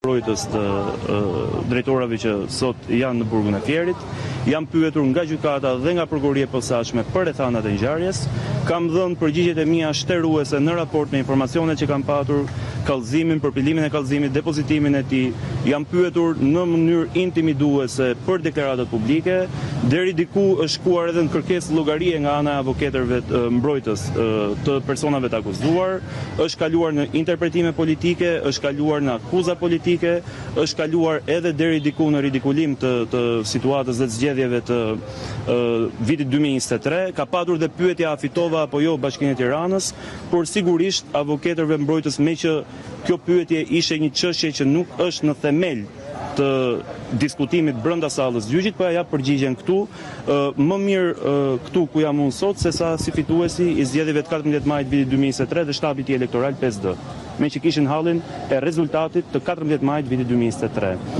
mbrojtës të drejtorave që sot janë në burgun e Fierit. Jam pyetur nga gjykata dhe nga prokuroria e posaçme për rrethanat e ngjarjes. Kam dhënë përgjigjet e mia shtruese në raport me informacionet që kam patur, kallëzimin, përpilimin e kallëzimit, depozitimin e tij. Jam pyetur në mënyrë intimiduese për deklaratat publike, deri diku është shkuar edhe në kërkesë llogarie nga ana e avokatërve të mbrojtës të personave të akuzuar, është kaluar në interpretime politike, është kaluar në akuza politike, është kaluar edhe deri diku në ridikulim të situatës dhe zgjedhjeve të vitit 2023, ka patur dhe pyetja a fitova apo jo Bashkinë e Tiranës, por sigurisht avokatërve mbrojtës, me që kjo pyetje ishte një çështje që nuk është në themel të diskutimit brenda sallës gjyqit, po ja jap përgjigjen këtu, më mirë këtu ku jam unë sot, se sa si fituesi i zgjedhjeve të 14 majit vitit 2023 dhe shtabi i elektoral 5D, me që kishin hallin e rezultatit të 14 majit vitit 2023.